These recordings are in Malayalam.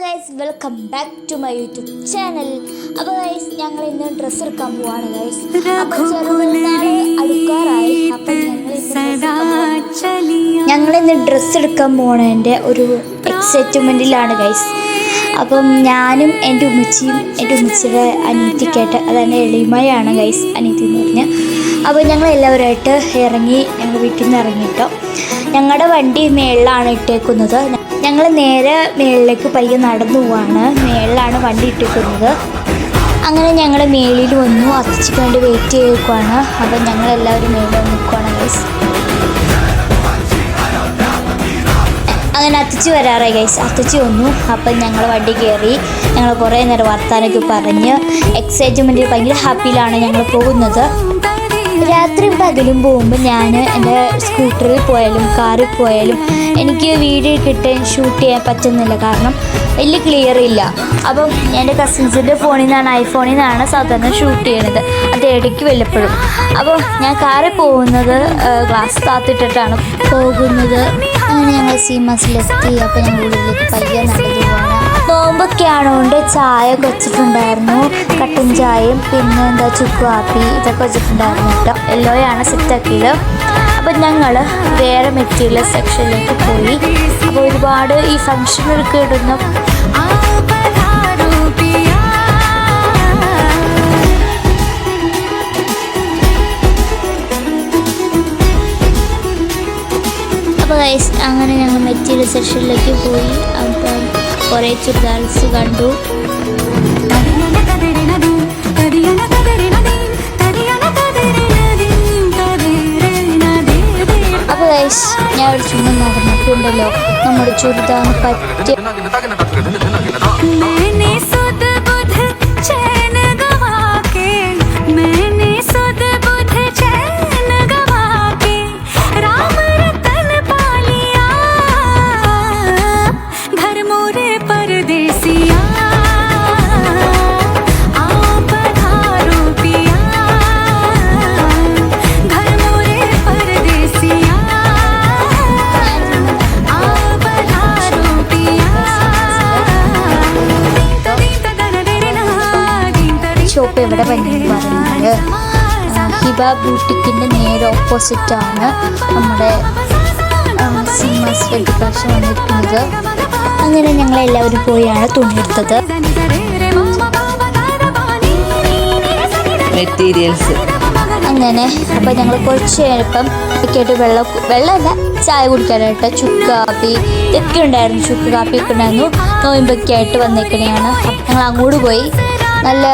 Guys, welcome back to my YouTube channel. അപ്പോൾ ഗൈസ്, ഞങ്ങൾ ഇന്ന് ഡ്രസ്സ് എടുക്കാൻ പോവാണ് ഗൈസ്. അപ്പോൾ ചെറുപെരുന്നാൾ അടുക്കാറായി. അപ്പം ഞങ്ങളിന്ന് ഡ്രസ്സ് എടുക്കാൻ പോണതിൻ്റെ ഒരു എക്സൈറ്റ്മെൻറ്റിലാണ് ഗൈസ്. അപ്പം ഞാനും എൻ്റെ ഉമ്മച്ചിയും എൻ്റെ ഉമ്മച്ചിയുടെ അനിയത്തിക്കായിട്ട്, അതാണ് എളിമയാണ് ഗൈസ് അനിയത്തി എന്ന് പറഞ്ഞാൽ. അപ്പോൾ ഞങ്ങൾ എല്ലാവരുമായിട്ട് ഇറങ്ങി, ഞങ്ങൾ വീട്ടിൽ നിന്ന് ഇറങ്ങിയിട്ടോ. ഞങ്ങളുടെ വണ്ടി മേളിലാണ് ഇട്ടേക്കുന്നത്. ഞങ്ങൾ നേരെ മേളിലേക്ക് പയ്യെ നടന്നു പോവാണ്. മേളിലാണ് വണ്ടി ഇട്ടേക്കുന്നത്. അങ്ങനെ ഞങ്ങൾ മേളിൽ വന്നു. അത്തച്ചിക്ക് വേണ്ടി വെയിറ്റ് ചെയ്തേക്കുവാണ്. അപ്പം ഞങ്ങളെല്ലാവരും മേളിൽ വന്ന് നിൽക്കുവാണ് ഗൈസ്. അങ്ങനെ അത്തച്ചി വരാറായി ഗൈസ്. അത്തച്ചി വന്നു. അപ്പം ഞങ്ങൾ വണ്ടി കയറി. ഞങ്ങൾ കുറേ നേരം വർത്താനൊക്കെ പറഞ്ഞ് എക്സൈറ്റ്മെൻറ്റിൽ ഭയങ്കര ഹാപ്പിയിലാണ് ഞങ്ങൾ പോകുന്നത്. രാത്രിയും പകലും പോകുമ്പോൾ ഞാൻ എൻ്റെ സ്കൂട്ടറിൽ പോയാലും കാറിൽ പോയാലും എനിക്ക് വീഡിയോ കിട്ടാൻ ഷൂട്ട് ചെയ്യാൻ പറ്റുന്നില്ല. കാരണം വലിയ ക്ലിയർ ഇല്ല. അപ്പം എൻ്റെ കസിൻസിൻ്റെ ഫോണിൽ നിന്നാണ്, ഐഫോണിൽ നിന്നാണ് സാധാരണ ഷൂട്ട് ചെയ്യണത്. അത് ഇടയ്ക്ക് വല്ലപ്പോഴും. അപ്പോൾ ഞാൻ കാറിൽ പോകുന്നത് ഗ്ലാസ് താത്തിട്ടിട്ടാണ് പോകുന്നത്. അങ്ങനെ ഞങ്ങൾ സീമാസിലെത്തി. അപ്പോൾ ഞങ്ങൾ ഉള്ളിലേക്ക് പയ്യെ നടന്നു പോവാണ്. നോമ്പൊക്കെ ആണോണ്ട് ചായ ഒക്കെ വെച്ചിട്ടുണ്ടായിരുന്നു. കട്ടൻ ചായയും പിന്നെ ചുക്ക് കാപ്പി ഇതൊക്കെ വെച്ചിട്ടുണ്ടായിരുന്നു കേട്ടോ. എല്ലോയാണ് സെറ്റാക്കിയത്. അപ്പം ഞങ്ങൾ വേറെ മെറ്റീരിയൽ സെക്ഷനിലേക്ക് പോയി. അപ്പോൾ ഒരുപാട് ഈ ഫങ്ഷനൊക്കെ ഇടുന്ന അപ്പോൾ ഗൈസ്, അങ്ങനെ ഞങ്ങൾ മെറ്റീരിയൽ സെക്ഷനിലേക്ക് പോയി. അപ്പം കുറേ ചുരിദാർസ് കണ്ടു. അപ്പോൾ ഗൈസ്, ഞാൻ ഒരു ചുമ്മാ നടന്നിട്ടുണ്ടല്ലോ നമ്മുടെ ചുരിദാറിന് പറ്റിയ ഷോപ്പ് എവിടെ വന്നെന്ന് പറയുന്നത് ഹിബ ബ്യൂട്ടിക്കിൻ്റെ നേരെ ഓപ്പോസിറ്റാണ് നമ്മുടെ സീമാസ് വെഡിക്കാശം വന്നിരിക്കുന്നത്. അങ്ങനെ ഞങ്ങളെല്ലാവരും പോയാണ് തുണിയെടുത്തത്. മെറ്റീരിയൽസ് അങ്ങനെ അപ്പം ഞങ്ങൾ കുറച്ച് നേരം ഒക്കെയായിട്ട് വെള്ളമല്ല ചായ കുടിക്കാനായിട്ട് ചുക്ക് കാപ്പി ഇതൊക്കെ ഉണ്ടായിരുന്നു. ചുക്ക് കാപ്പിയൊക്കെ ഉണ്ടായിരുന്നു. നോയമ്പൊക്കെ ആയിട്ട് വന്നേക്കണെയാണ്. ഞങ്ങൾ അങ്ങോട്ട് പോയി നല്ല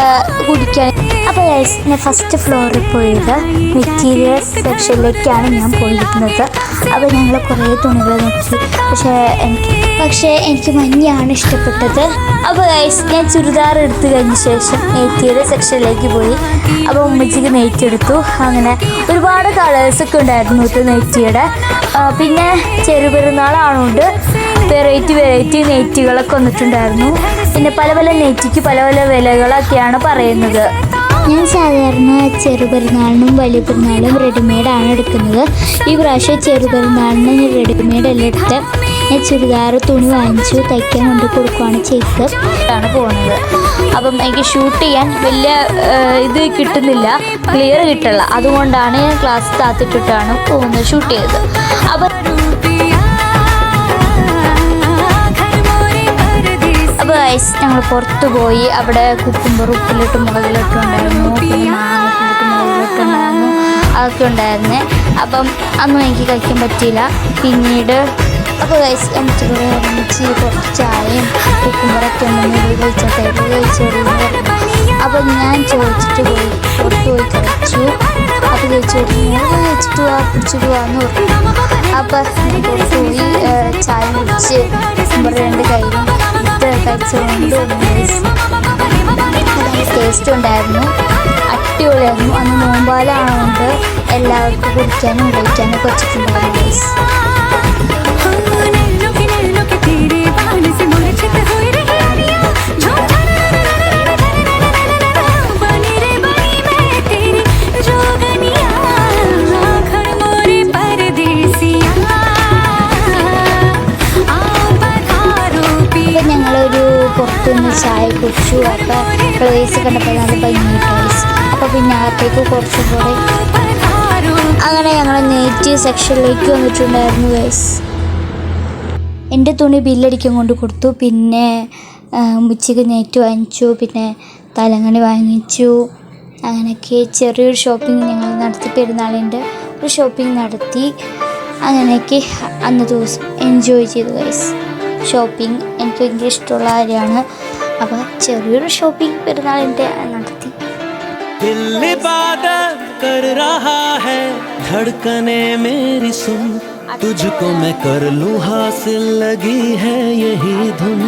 കുടിക്കാൻ. അപ്പോൾ ഞാൻ ഫസ്റ്റ് ഫ്ലോറിൽ പോയത് മെറ്റീരിയൽ സെക്ഷനിലേക്കാണ് ഞാൻ പോയിരിക്കുന്നത്. അപ്പോൾ ഞങ്ങൾ കുറേ തുണികൾ നോക്കി. പക്ഷേ എനിക്ക് മഞ്ഞയാണ് ഇഷ്ടപ്പെട്ടത്. അപ്പോൾ ഞാൻ ചുരിദാർ എടുത്തു കഴിഞ്ഞ ശേഷം മെറ്റീരിയൽ സെക്ഷനിലേക്ക് പോയി. അപ്പോൾ ഉമ്മച്ചിക്ക് നെയ്റ്റ് എടുത്തു. അങ്ങനെ ഒരുപാട് കളേഴ്സൊക്കെ ഉണ്ടായിരുന്നു നെയ്റ്റിയുടെ. പിന്നെ ചെറുപെരുന്നാളാണുകൊണ്ട് വെറൈറ്റി നെയ്റ്റുകളൊക്കെ വന്നിട്ടുണ്ടായിരുന്നു. പിന്നെ പല പല നെയ്റ്റിക്ക് പല പല വിലകളൊക്കെയാണ് പറയുന്നത്. ഞാൻ സാധാരണ ചെറുപെരുന്നാളിനും വലിയ പെരുന്നാളിനും റെഡിമെയ്ഡാണ് എടുക്കുന്നത്. ഈ പ്രാവശ്യം ചെറുപെരുന്നാളിന് റെഡിമെയ്ഡ് എല്ലാം എടുത്ത് ഞാൻ ചുരിദാർ തുണി വാങ്ങിച്ചു തയ്ക്കാൻ കൊണ്ട് കൊടുക്കുകയാണ് ചെയ്തത്. ആണ് പോകുന്നത്. അപ്പം എനിക്ക് ഷൂട്ട് ചെയ്യാൻ വലിയ ഇത് കിട്ടുന്നില്ല, ക്ലിയർ കിട്ടില്ല. അതുകൊണ്ടാണ് ഞാൻ ക്ലാസ് താത്തിട്ടിട്ടാണ് പോകുന്നത്, ഷൂട്ട് ചെയ്തത്. അപ്പം ഗൈസ്, ഞങ്ങൾ പുറത്ത് പോയി. അവിടെ കുക്കുംബർ ഉപ്പിലിട്ട് മുളകിലിട്ടും ഉണ്ടായിരുന്നു. പിന്നെ മാങ്ങ ഉപ്പിലിട്ട് മുളകിലിട്ടും ഉണ്ടായിരുന്നു. അതൊക്കെ ഉണ്ടായിരുന്നേ. അപ്പം അന്നും എനിക്ക് കഴിക്കാൻ പറ്റിയില്ല. പിന്നീട് അപ്പോൾ ഗൈസ് എനിക്ക് കൂടെ ഒരുമിച്ച് കുറച്ച് ചായയും കുക്കുംബറൊക്കെ ഉണ്ടെങ്കിൽ കഴിച്ചോളൂ. അപ്പം ഞാൻ ചോദിച്ചിട്ട് പോയി, പുറത്ത് പോയി കഴിച്ചു. അപ്പോൾ ചോദിച്ചിട്ട് കഴിച്ചിട്ട് കുടിച്ചിട്ട് പോകാമെന്ന് പറഞ്ഞു. അപ്പം പുറത്ത് പോയി ചായ കുടിച്ച് കുക്കുംബർ 2 കയ്യിലും കഴിച്ചുകൊണ്ട് ടേസ്റ്റ് ഉണ്ടായിരുന്നു. അടിപൊളിയായിരുന്നു. അന്ന് നോമ്പാലാണുകൊണ്ട് എല്ലാവർക്കും കുടിക്കാനും കഴിക്കാനും ഒക്കെ വെച്ചിട്ടുണ്ടായിരുന്നു ഗൈസ്. ഞങ്ങളൊരു പുറത്തുനിന്ന് ചായ കുടിച്ചു. അപ്പോൾ പ്ലേസ് കണ്ടപ്പോൾ നല്ല ഭംഗിയായിട്ട് ഗൈസ്. അപ്പോൾ പിന്നെ അകത്തേക്ക് കുറച്ചും കൂടെ അങ്ങനെ ഞങ്ങൾ നേറ്റീവ് സെക്ഷനിലേക്ക് വന്നിട്ടുണ്ടായിരുന്നു ഗൈസ്. എൻ്റെ തുണി ബില്ലടിക്കാൻ കൊണ്ട് കൊടുത്തു. പിന്നെ ഉച്ചയ്ക്ക് നെറ്റ് വാങ്ങിച്ചു. പിന്നെ തലങ്ങണി വാങ്ങിച്ചു. അങ്ങനെയൊക്കെ ചെറിയൊരു ഷോപ്പിംഗ് ഞങ്ങൾ നടത്തി. പെരുന്നാളിൻ്റെ ഒരു ഷോപ്പിംഗ് നടത്തി. അങ്ങനെയൊക്കെ അന്ന് ദിവസം എൻജോയ് ചെയ്തു ഗൈസ്. ഷോപ്പിംഗ് എനിക്ക് ഭയങ്കര ഇഷ്ടമുള്ള കാര്യമാണ്. അപ്പോൾ ചെറിയൊരു ഷോപ്പിംഗ് പെരുന്നാളിൻ്റെ നടത്തി. दिल इबादत कर रहा है, धड़कने मेरी सुन, तुझको मैं कर लूं हासिल, लगी है यही धुन.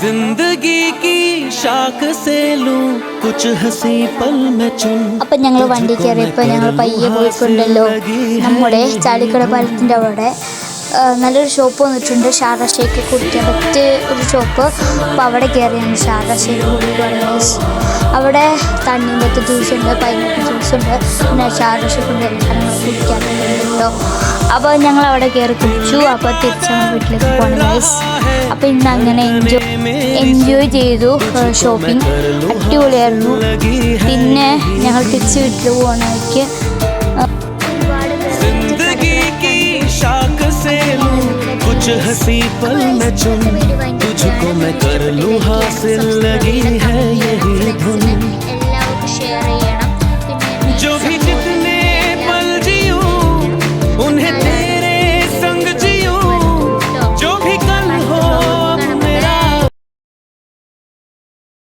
जिंदगी की शाख से लूं कुछ हंसी पल में चुन. അപ്പം ഞങ്ങൾ വണ്ടി കയറിയപ്പോൾ ഞങ്ങൾ പയ്യെ പോയിട്ടുണ്ടല്ലോ നമ്മുടെ ചാലിക്കട പാലത്തിൻ്റെ അവിടെ നല്ലൊരു ഷോപ്പ് വന്നിട്ടുണ്ട്. ഷാർജ ഷേക്ക് കുടിക്കാൻ പറ്റിയ ഒരു ഷോപ്പ്. അപ്പോൾ അവിടെ കയറിയാണ് ഷാർജ ഷേക്ക് കുടിക്കുകയാണ്. അവിടെ തണ്ണിമത്ത ജ്യൂസുണ്ട്, പൈനാപ്പിൾ ജ്യൂസുണ്ട്, പിന്നെ ഷാർജ ഷേക്കിൻ്റെ സാധനങ്ങൾ കുടിക്കാനുണ്ട് കേട്ടോ. അപ്പോൾ ഞങ്ങൾ അവിടെ കയറി കുടിച്ചു. അപ്പോൾ തിരിച്ചാണ് വീട്ടിലേക്ക് പോകണം ഗൈസ്. അപ്പോൾ ഇന്ന് അങ്ങനെ എൻജോയ് ചെയ്തു. ഷോപ്പിംഗ് അടിപൊളിയായിരുന്നു. പിന്നെ ഞങ്ങൾ തിരിച്ച് വീട്ടിൽ പോകണമായിരിക്കും. कुछ हंसी पल में चुन, तुझको मैं कर लूं हासिल, लगी है यही धुन.